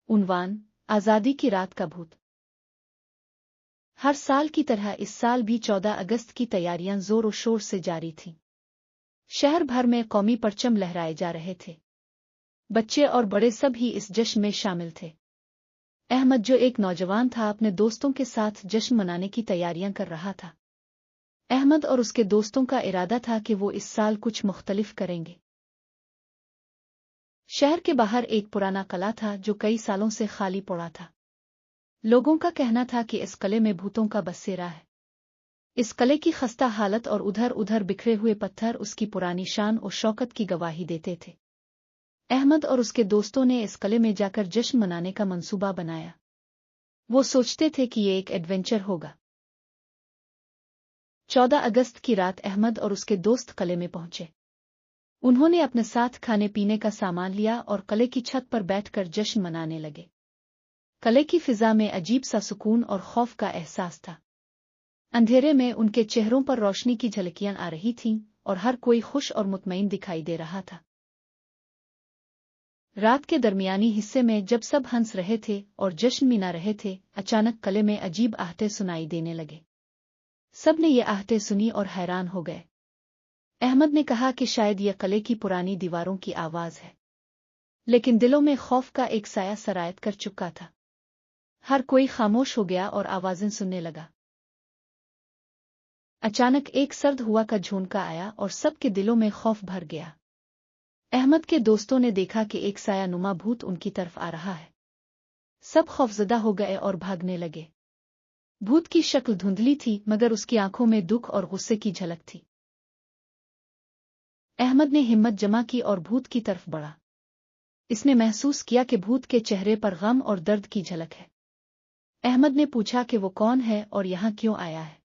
उन्वान आज़ादी की रात का भूत। हर साल की तरह इस साल भी 14 अगस्त की तैयारियां जोर शोर से जारी थीं। शहर भर में कौमी परचम लहराए जा रहे थे। बच्चे और बड़े सब ही इस जश्न में शामिल थे। अहमद, जो एक नौजवान था, अपने दोस्तों के साथ जश्न मनाने की तैयारियां कर रहा था। अहमद और उसके दोस्तों का इरादा था कि वो इस साल कुछ मुख्तलिफ करेंगे। शहर के बाहर एक पुराना किला था जो कई सालों से खाली पड़ा था। लोगों का कहना था कि इस किले में भूतों का बसेरा है। इस किले की खस्ता हालत और उधर उधर बिखरे हुए पत्थर उसकी पुरानी शान और शौकत की गवाही देते थे। अहमद और उसके दोस्तों ने इस किले में जाकर जश्न मनाने का मंसूबा बनाया। वो सोचते थे कि ये एक एडवेंचर होगा। 14 अगस्त की रात अहमद और उसके दोस्त किले में पहुंचे। उन्होंने अपने साथ खाने पीने का सामान लिया और किले की छत पर बैठकर जश्न मनाने लगे। किले की फिजा में अजीब सा सुकून और खौफ का एहसास था। अंधेरे में उनके चेहरों पर रोशनी की झलकियां आ रही थीं और हर कोई खुश और मुतमईन दिखाई दे रहा था। रात के दरमियानी हिस्से में जब सब हंस रहे थे और जश्न मना रहे थे, अचानक किले में अजीब आहटें सुनाई देने लगे। सब ने ये आहटें सुनी और हैरान हो गए। अहमद ने कहा कि शायद यह किले की पुरानी दीवारों की आवाज है, लेकिन दिलों में खौफ का एक साया सरायत कर चुका था। हर कोई खामोश हो गया और आवाजें सुनने लगा। अचानक एक सर्द हुआ का झोंका आया और सबके दिलों में खौफ भर गया। अहमद के दोस्तों ने देखा कि एक साया नुमा भूत उनकी तरफ आ रहा है। सब खौफजदा हो गए और भागने लगे। भूत की शक्ल धुंधली थी, मगर उसकी आंखों में दुख और गुस्से की झलक थी। अहमद ने हिम्मत जमा की और भूत की तरफ बढ़ा। इसने महसूस किया कि भूत के चेहरे पर गम और दर्द की झलक है। अहमद ने पूछा कि वो कौन है और यहाँ क्यों आया है।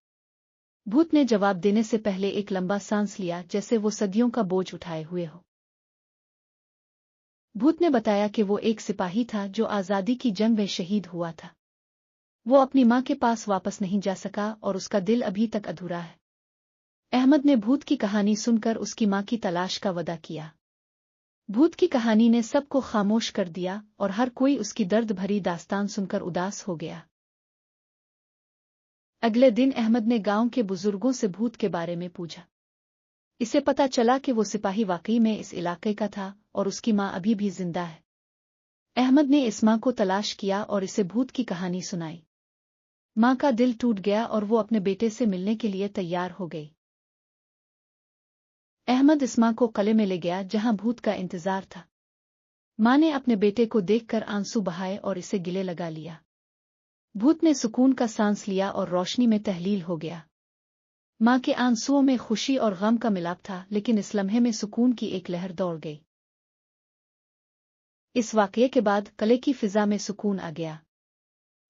भूत ने जवाब देने से पहले एक लंबा सांस लिया, जैसे वो सदियों का बोझ उठाए हुए हो। भूत ने बताया कि वो एक सिपाही था जो आज़ादी की जंग में शहीद हुआ था। वो अपनी माँ के पास वापस नहीं जा सका और उसका दिल अभी तक अधूरा है। अहमद ने भूत की कहानी सुनकर उसकी माँ की तलाश का वदा किया। भूत की कहानी ने सबको खामोश कर दिया और हर कोई उसकी दर्द भरी दास्तान सुनकर उदास हो गया। अगले दिन अहमद ने गांव के बुजुर्गों से भूत के बारे में पूछा। इसे पता चला कि वो सिपाही वाकई में इस इलाके का था और उसकी माँ अभी भी जिंदा है। अहमद ने इस माँ को तलाश किया और इसे भूत की कहानी सुनाई। माँ का दिल टूट गया और वो अपने बेटे से मिलने के लिए तैयार हो गई। अहमद इस माँ को किले में ले गया जहां भूत का इंतजार था। माँ ने अपने बेटे को देखकर आंसू बहाए और इसे गले लगा लिया। भूत ने सुकून का सांस लिया और रोशनी में तहलील हो गया। माँ के आंसुओं में खुशी और गम का मिलाप था, लेकिन इस लम्हे में सुकून की एक लहर दौड़ गई। इस वाकये के बाद किले की फिजा में सुकून आ गया।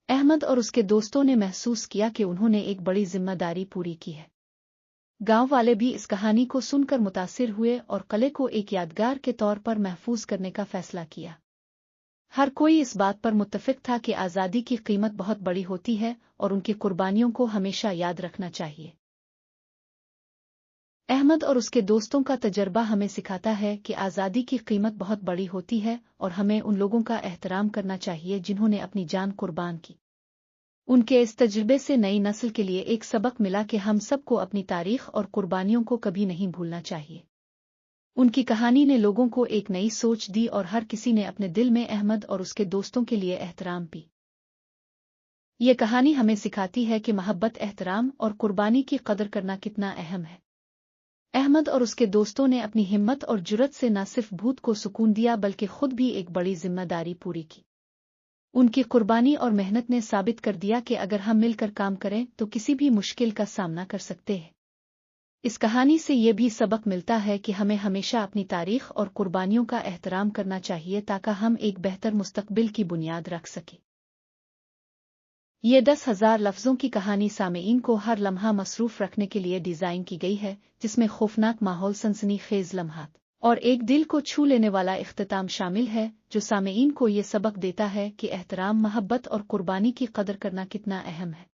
अहमद और उसके दोस्तों ने महसूस किया कि उन्होंने एक बड़ी जिम्मेदारी पूरी की है। गांव वाले भी इस कहानी को सुनकर मुतासिर हुए और किले को एक यादगार के तौर पर महफूज करने का फैसला किया। हर कोई इस बात पर मुत्तफिक था कि आज़ादी की कीमत बहुत बड़ी होती है और उनकी कुर्बानियों को हमेशा याद रखना चाहिए। अहमद और उसके दोस्तों का तजर्बा हमें सिखाता है कि आज़ादी की कीमत बहुत बड़ी होती है और हमें उन लोगों का एहतराम करना चाहिए जिन्होंने अपनी जान कुर्बान की। उनके इस तजुर्बे से नई नस्ल के लिए एक सबक मिला कि हम सबको अपनी तारीख और कुर्बानियों को कभी नहीं भूलना चाहिए। उनकी कहानी ने लोगों को एक नई सोच दी और हर किसी ने अपने दिल में अहमद और उसके दोस्तों के लिए एहतराम पी। ये कहानी हमें सिखाती है कि मोहब्बत, एहतराम और कुर्बानी की कदर करना कितना अहम है। अहमद और उसके दोस्तों ने अपनी हिम्मत और जुर्रत से न सिर्फ भूत को सुकून दिया बल्कि खुद भी एक बड़ी जिम्मेदारी पूरी की। उनकी कुर्बानी और मेहनत ने साबित कर दिया कि अगर हम मिलकर काम करें तो किसी भी मुश्किल का सामना कर सकते हैं। इस कहानी से ये भी सबक मिलता है कि हमें हमेशा अपनी तारीख और कुर्बानियों का एहतराम करना चाहिए ताकि हम एक बेहतर मुस्तकबिल की बुनियाद रख सकें। ये 10,000 लफ्ज़ों की कहानी सामेईन को हर लम्हा मसरूफ रखने के लिए डिज़ाइन की गई है, जिसमें खौफनाक माहौल, सनसनीखेज लम्हात और एक दिल को छू लेने वाला इख्तिताम शामिल है, जो सामेईन को ये सबक देता है कि एहतराम, मोहब्बत और कुर्बानी की कदर करना कितना अहम है।